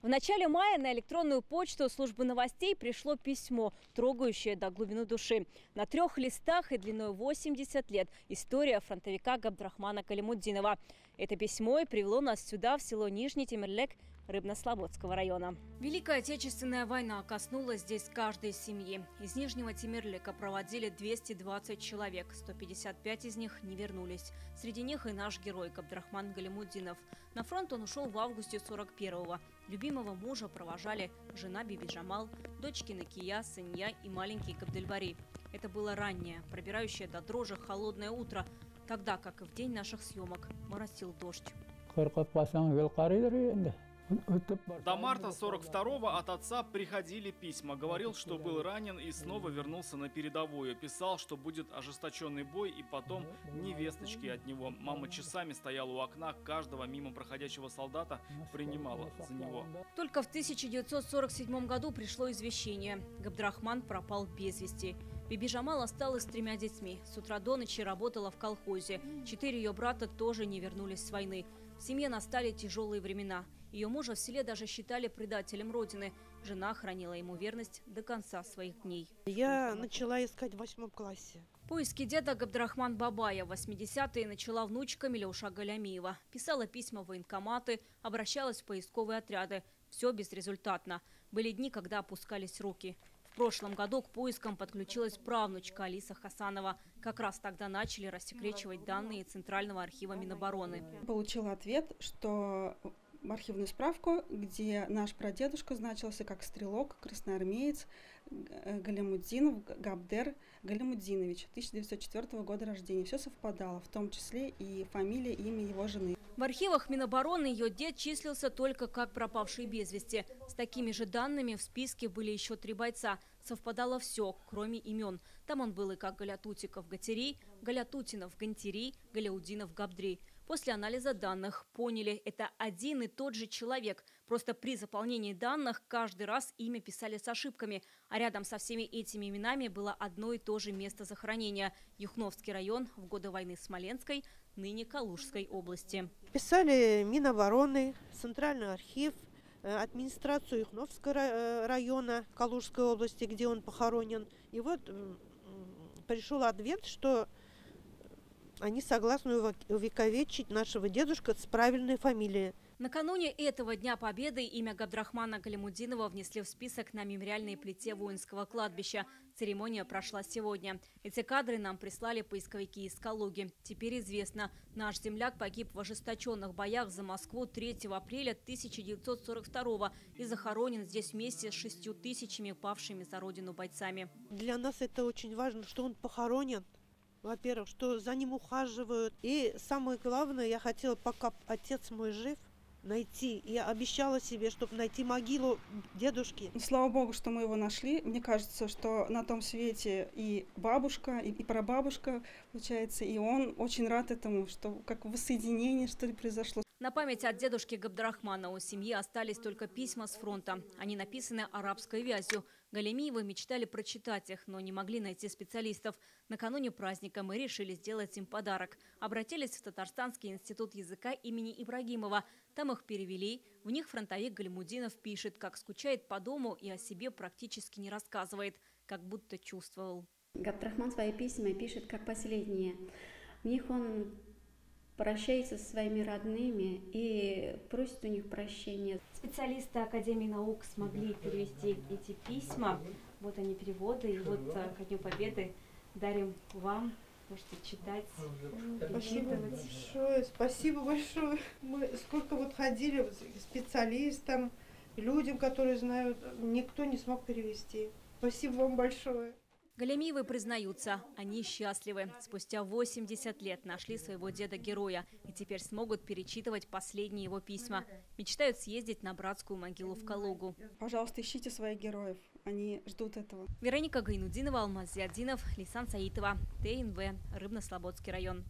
В начале мая на электронную почту службы новостей пришло письмо, трогающее до глубины души. На 3 листах и длиной 80 лет история фронтовика Габдрахмана Галимутдинова. Это письмо и привело нас сюда, в село Нижний Темирлек Рыбнослободского района. Великая Отечественная война коснулась здесь каждой семьи. Из Нижнего Темирлека проводили 220 человек, 155 из них не вернулись. Среди них и наш герой Габдрахман Галимутдинов. На фронт он ушел в августе 41-го. Любимого мужа провожали жена Биби Джамал, дочки Накия, Сынья и маленький Габдельбари. Это было раннее, пробирающее до дрожи холодное утро, тогда как и в день наших съемок моросил дождь. До марта 42-го от отца приходили письма. Говорил, что был ранен и снова вернулся на передовую. Писал, что будет ожесточенный бой и потом невесточки от него. Мама часами стояла у окна, каждого мимо проходящего солдата принимала за него. Только в 1947 году пришло извещение. Габдрахман пропал без вести. Биби Джамал осталась с 3 детьми. С утра до ночи работала в колхозе. 4 ее брата тоже не вернулись с войны. В семье настали тяжелые времена. Ее мужа в селе даже считали предателем родины. Жена хранила ему верность до конца своих дней. Я начала искать в 8 классе. Поиски деда Габдрахман Бабая в 80-е начала внучка Милюша Галямиева. Писала письма в военкоматы, обращалась в поисковые отряды. Все безрезультатно. Были дни, когда опускались руки. В прошлом году к поискам подключилась правнучка Алиса Хасанова. Как раз тогда начали рассекречивать данные Центрального архива Минобороны. Получила ответ, что архивную справку, где наш прадедушка значился как стрелок, красноармеец Галимутдинов Габдер Галимутдинович, 1904 года рождения. Все совпадало, в том числе и фамилия, имя его жены. В архивах Минобороны ее дед числился только как пропавший без вести. С такими же данными в списке были еще 3 бойца. Совпадало все, кроме имен. Там он был и как Галятутиков Гатери, Галятутинов Гантери, Галяудинов Габдри. После анализа данных поняли, это один и тот же человек. Просто при заполнении данных каждый раз имя писали с ошибками. А рядом со всеми этими именами было одно и то же место захоронения – Юхновский район в годы войны Смоленской, ныне Калужской области. Писали Минобороны, Центральный архив, администрацию Юхновского района Калужской области, где он похоронен. И вот пришел ответ, что они согласны увековечить нашего дедушку с правильной фамилией. Накануне этого Дня Победы имя Габдрахмана Галимутдинова внесли в список на мемориальной плите воинского кладбища. Церемония прошла сегодня. Эти кадры нам прислали поисковики из Калуги. Теперь известно, наш земляк погиб в ожесточенных боях за Москву 3 апреля 1942 и захоронен здесь вместе с 6 тысячами павшими за родину бойцами. Для нас это очень важно, что он похоронен. Во-первых, что за ним ухаживают. И самое главное, я хотела, пока отец мой жив, найти. Я обещала себе, чтобы найти могилу дедушки. Слава Богу, что мы его нашли. Мне кажется, что на том свете и бабушка, и прабабушка, получается, и он очень рад этому, что как воссоединение, что ли, произошло. На память от дедушки Габдрахмана у семьи остались только письма с фронта. Они написаны арабской вязью. Галямиевы мечтали прочитать их, но не могли найти специалистов. Накануне праздника мы решили сделать им подарок. Обратились в Татарстанский институт языка имени Ибрагимова. Там их перевели. В них фронтовик Галимутдинов пишет, как скучает по дому и о себе практически не рассказывает, как будто чувствовал. Габдрахман свои письма пишет как последние. В них он прощается со своими родными и просит у них прощения. Специалисты Академии наук смогли перевести эти письма. Вот они переводы. И вот ко Дню Победы дарим вам. Можете читать, перечитывать. Спасибо большое. Мы сколько вот ходили к специалистам, людям, которые знают, никто не смог перевести. Спасибо вам большое. Галямиевы признаются, они счастливы. Спустя 80 лет нашли своего деда-героя и теперь смогут перечитывать последние его письма. Мечтают съездить на братскую могилу в Калугу. Пожалуйста, ищите своих героев. Они ждут этого. Вероника Гайнудинова, Алмаз Зиаддинов, Лейсан Саитова, ТНВ, Рыбнослободский район.